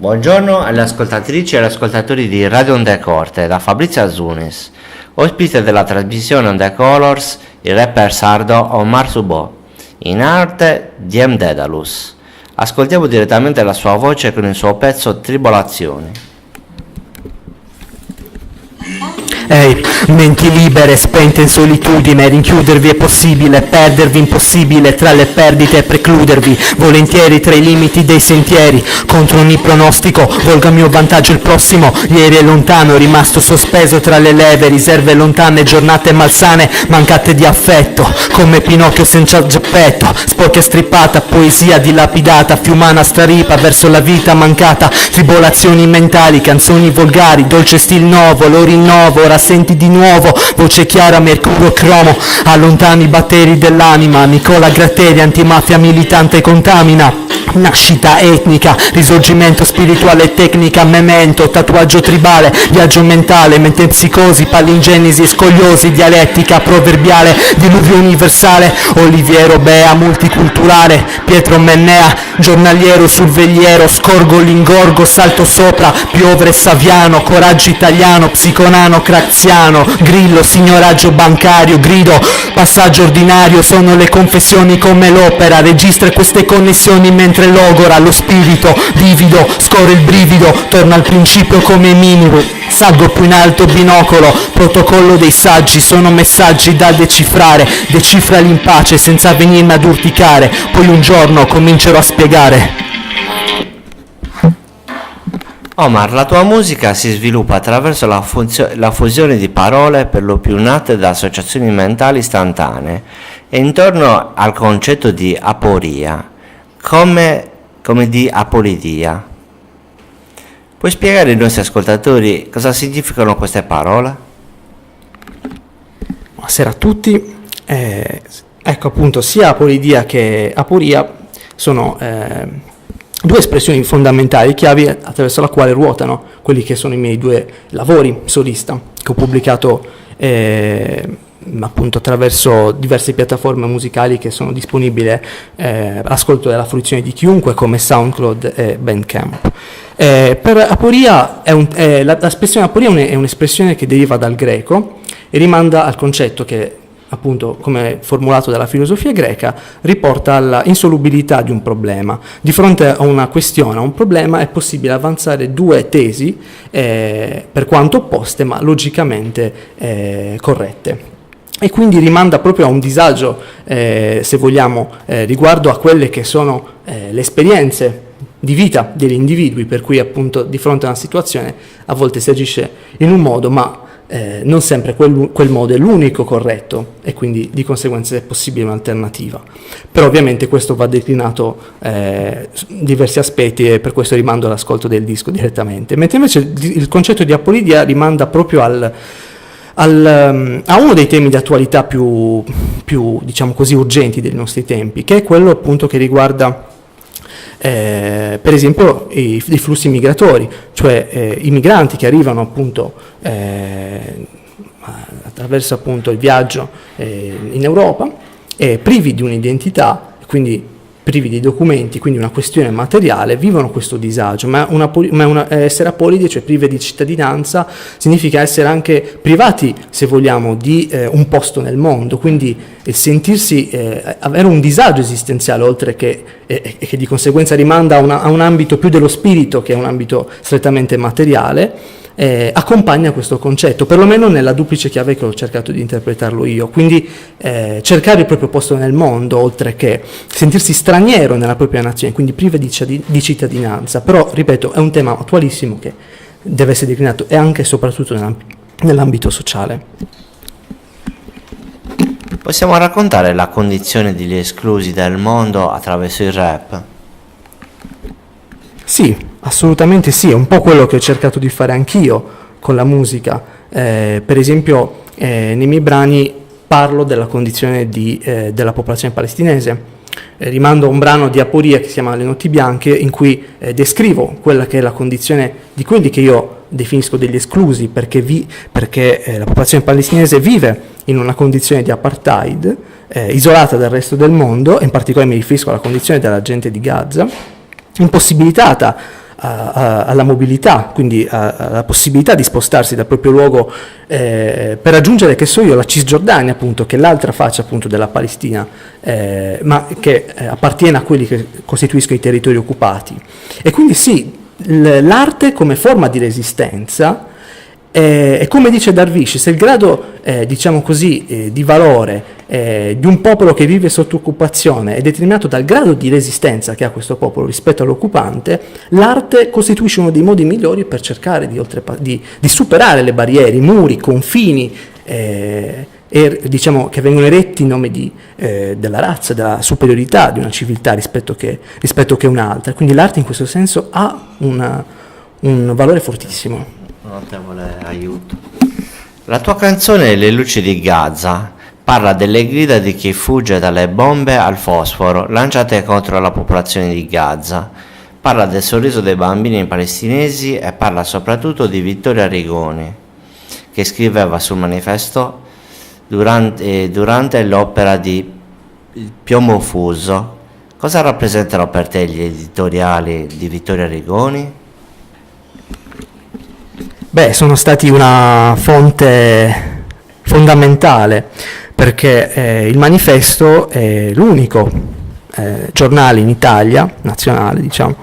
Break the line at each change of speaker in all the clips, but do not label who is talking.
Buongiorno alle ascoltatrici e agli ascoltatori di Radio Onde Corte, da Fabrizio Azunis. Ospite della trasmissione On The Colors, il rapper sardo Omar Subo, in arte Diem Dedalus. Ascoltiamo direttamente la sua voce con il suo pezzo Tribolazioni.
Ehi, menti libere, spente in solitudine, rinchiudervi è possibile, perdervi impossibile, tra le perdite precludervi, volentieri tra i limiti dei sentieri, contro ogni pronostico, volga a mio vantaggio il prossimo, ieri è lontano, rimasto sospeso tra le leve, riserve lontane, giornate malsane, mancate di affetto, come Pinocchio senza geppetto, sporca e strippata, poesia dilapidata, fiumana straripa verso la vita mancata, tribolazioni mentali, canzoni volgari, dolce stil nuovo, lo rinnovo, ora senti di nuovo, voce chiara, mercurio cromo, allontani i batteri dell'anima, Nicola Gratteri, antimafia militante contamina, nascita etnica, risorgimento spirituale e tecnica, memento, tatuaggio tribale, viaggio mentale, mente psicosi, palingenesi e scogliosi, dialettica proverbiale, diluvio universale, Oliviero Bea, multiculturale, Pietro Mennea, giornaliero sul vegliero, scorgo l'ingorgo, salto sopra, piovre Saviano, coraggio italiano, psiconano, craxiano, grillo, signoraggio bancario, grido, passaggio ordinario, sono le confessioni come l'opera, registra queste connessioni mentre logora lo spirito, livido, scorre il brivido, torna al principio come minimo, salgo più in alto binocolo, protocollo dei saggi, sono messaggi da decifrare, decifrali in pace senza venirmi ad urticare, poi un giorno comincerò a spiegare.
Omar, la tua musica si sviluppa attraverso la fusione di parole per lo più nate da associazioni mentali istantanee e intorno al concetto di aporia, come di apolidia. Puoi spiegare ai nostri ascoltatori cosa significano queste parole?
Buonasera a tutti. Ecco appunto, sia apolidia che aporia sono due espressioni fondamentali, chiavi attraverso la quale ruotano quelli che sono i miei due lavori solista che ho pubblicato appunto attraverso diverse piattaforme musicali che sono disponibili all'ascolto della fruizione di chiunque, come SoundCloud e Bandcamp. Per aporia l'espressione aporia è un'espressione che deriva dal greco e rimanda al concetto che, appunto, come formulato dalla filosofia greca, riporta alla insolubilità di un problema. Di fronte a una questione, a un problema, è possibile avanzare due tesi, per quanto opposte, ma logicamente corrette. E quindi rimanda proprio a un disagio, se vogliamo, riguardo a quelle che sono le esperienze di vita degli individui, per cui appunto di fronte a una situazione a volte si agisce in un modo, ma non sempre quel modo è l'unico corretto e quindi di conseguenza è possibile un'alternativa. Però ovviamente questo va declinato su diversi aspetti e per questo rimando all'ascolto del disco direttamente. Mentre invece il concetto di apolidia rimanda proprio a uno dei temi di attualità più diciamo così urgenti dei nostri tempi, che è quello appunto che riguarda per esempio i flussi migratori, cioè i migranti che arrivano appunto attraverso appunto il viaggio in Europa, privi di un'identità, quindi privi di documenti, quindi una questione materiale, vivono questo disagio, ma essere apolidi, cioè prive di cittadinanza, significa essere anche privati, se vogliamo, di un posto nel mondo, quindi sentirsi, avere un disagio esistenziale, oltre che di conseguenza rimanda a un ambito più dello spirito, che è un ambito strettamente materiale, accompagna questo concetto, perlomeno nella duplice chiave che ho cercato di interpretarlo io, quindi cercare il proprio posto nel mondo, oltre che sentirsi straniero nella propria nazione, quindi prive di cittadinanza. Però, ripeto, è un tema attualissimo che deve essere declinato e anche e soprattutto nell'ambito sociale.
Possiamo raccontare la condizione degli esclusi dal mondo attraverso il rap?
Sì, assolutamente sì, è un po' quello che ho cercato di fare anch'io con la musica. Per esempio, nei miei brani parlo della condizione della popolazione palestinese. Rimando a un brano di aporia che si chiama Le notti bianche, in cui descrivo quella che è la condizione di quelli che io definisco degli esclusi, perché la popolazione palestinese vive in una condizione di apartheid, isolata dal resto del mondo, e in particolare mi riferisco alla condizione della gente di Gaza, impossibilitata alla mobilità, quindi alla possibilità di spostarsi dal proprio luogo per raggiungere, che so io, la Cisgiordania, appunto, che è l'altra faccia, appunto, della Palestina, ma che appartiene a quelli che costituiscono i territori occupati. E quindi sì, l'arte come forma di resistenza, e come dice Darwish, se il grado diciamo così di valore di un popolo che vive sotto occupazione è determinato dal grado di resistenza che ha questo popolo rispetto all'occupante, l'arte costituisce uno dei modi migliori per cercare di superare le barriere, i muri, i confini diciamo, che vengono eretti in nome della razza, della superiorità di una civiltà rispetto che un'altra. Quindi l'arte in questo senso ha un valore fortissimo.
Notevole aiuto. La tua canzone Le luci di Gaza parla delle grida di chi fugge dalle bombe al fosforo lanciate contro la popolazione di Gaza, parla del sorriso dei bambini palestinesi e parla soprattutto di Vittorio Arrigoni, che scriveva sul manifesto durante l'opera di Piombo Fuso. Cosa rappresentano per te gli editoriali di Vittorio Arrigoni?
Beh, sono stati una fonte fondamentale, perché il manifesto è l'unico giornale in Italia, nazionale diciamo,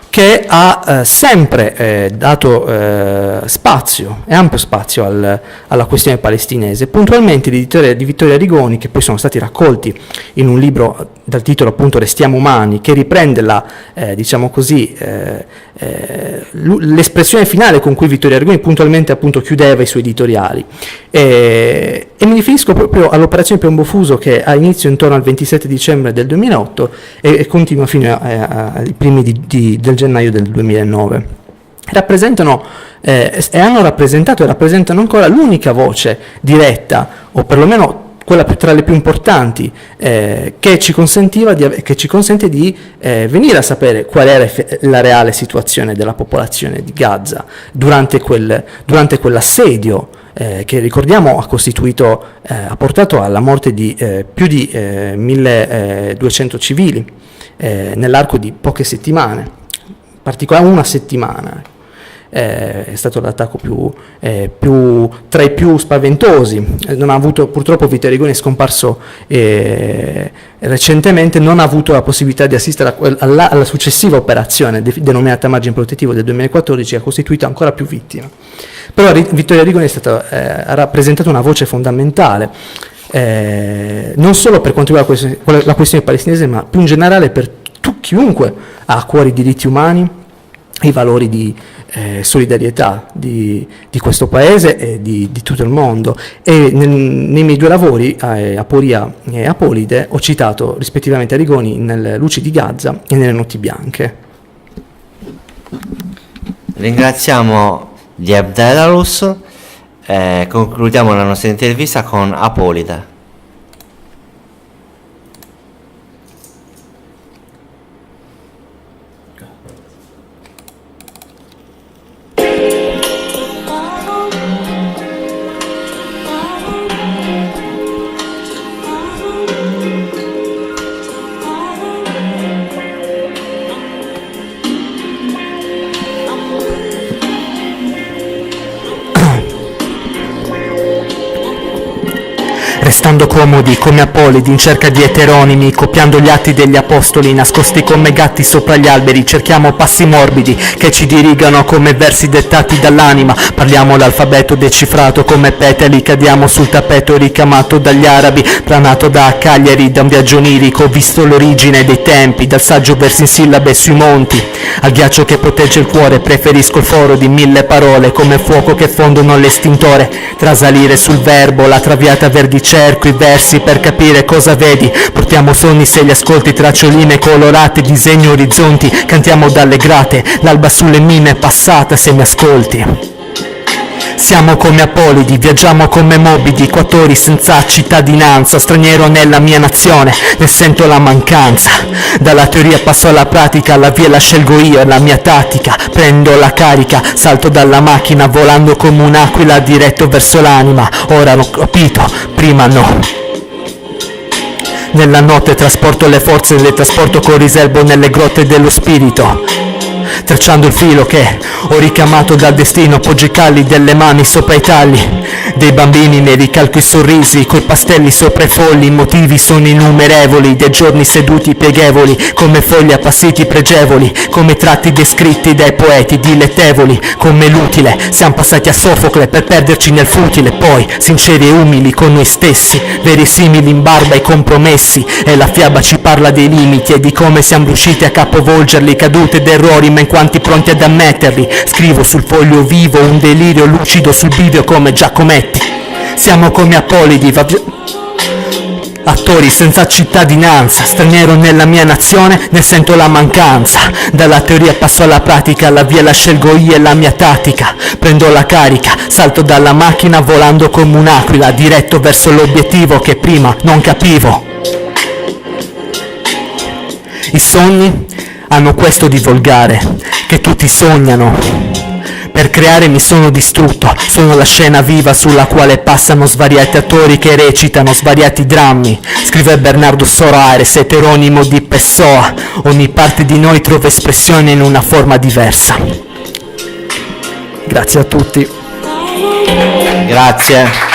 che ha sempre dato spazio, e ampio spazio alla questione palestinese. Puntualmente l'editore di Vittorio Arrigoni, che poi sono stati raccolti in un libro dal titolo appunto Restiamo umani, che riprende diciamo così, l'espressione finale con cui Vittorio Arrigoni puntualmente appunto chiudeva i suoi editoriali. E mi riferisco proprio all'operazione Piombo Fuso, che ha inizio intorno al 27 dicembre del 2008 e continua fino ai primi del gennaio del 2009. Rappresentano e hanno rappresentato e rappresentano ancora l'unica voce diretta, o perlomeno quella tra le più importanti, che ci consente di venire a sapere qual era la reale situazione della popolazione di Gaza durante quell'assedio che, ricordiamo, ha portato alla morte di più di 1200 civili nell'arco di poche settimane, in particolare una settimana. È stato l'attacco tra i più spaventosi. Purtroppo Vittorio Arrigoni è scomparso recentemente, non ha avuto la possibilità di assistere alla successiva operazione denominata Margine Protettivo del 2014, che ha costituito ancora più vittime. Però Vittorio Arrigoni ha rappresentato una voce fondamentale, non solo per quanto riguarda la questione palestinese, ma più in generale per chiunque ha a cuore i diritti umani, i valori di solidarietà di questo paese e di tutto il mondo. E nei miei due lavori, Aporia e Apolide, ho citato rispettivamente Arrigoni nelle Luci di Gaza e nelle Notti Bianche.
Ringraziamo Dieb Dedalus, concludiamo la nostra intervista con Apolide.
Restando comodi come Apolidi in cerca di eteronimi, copiando gli atti degli apostoli, nascosti come gatti sopra gli alberi, cerchiamo passi morbidi che ci dirigano come versi dettati dall'anima. Parliamo l'alfabeto decifrato come petali, cadiamo sul tappeto ricamato dagli arabi, planato da Cagliari, da un viaggio onirico, visto l'origine dei tempi, dal saggio verso in sillabe sui monti, al ghiaccio che protegge il cuore, preferisco il foro di 1000 parole, come fuoco che fondono l'estintore, trasalire sul verbo, la traviata verdice, cerco i versi per capire cosa vedi, portiamo sonni se li ascolti, traccioline colorate, disegno orizzonti, cantiamo dalle grate, l'alba sulle mine passata se mi ascolti. Siamo come Apolidi, viaggiamo come mobili, quattori senza cittadinanza, straniero nella mia nazione, ne sento la mancanza. Dalla teoria passo alla pratica, la via la scelgo io, è la mia tattica. Prendo la carica, salto dalla macchina, volando come un'aquila diretto verso l'anima. Ora l'ho capito, prima no. Nella notte trasporto le forze, le trasporto con riservo nelle grotte dello spirito. tracciando il filo che ho ricamato dal destino. Poggio i calli delle mani sopra i tagli dei bambini, ne ricalco i sorrisi coi pastelli sopra i fogli. I motivi sono innumerevoli, dei giorni seduti pieghevoli come fogli appassiti pregevoli, come tratti descritti dai poeti dilettevoli, come l'utile. Siamo passati a Sofocle per perderci nel futile, poi sinceri e umili con noi stessi, verisimili in barba ai compromessi, e la fiaba ci parla dei limiti e di come siamo riusciti a capovolgerli, cadute ed errori, ma in quanti pronti ad ammetterli. Scrivo sul foglio vivo un delirio lucido sul bivio come Giacometti. Siamo come Apolidi, attori senza cittadinanza, straniero nella mia nazione, ne sento la mancanza. Dalla teoria passo alla pratica, la via la scelgo io e la mia tattica. Prendo la carica, salto dalla macchina volando come un'aquila, diretto verso l'obiettivo che prima non capivo. I sogni hanno questo di volgare, che tutti sognano. Per creare mi sono distrutto, sono la scena viva sulla quale passano svariati attori che recitano svariati drammi. Scrive Bernardo Soares, eteronimo di Pessoa, ogni parte di noi trova espressione in una forma diversa. Grazie a tutti.
Grazie.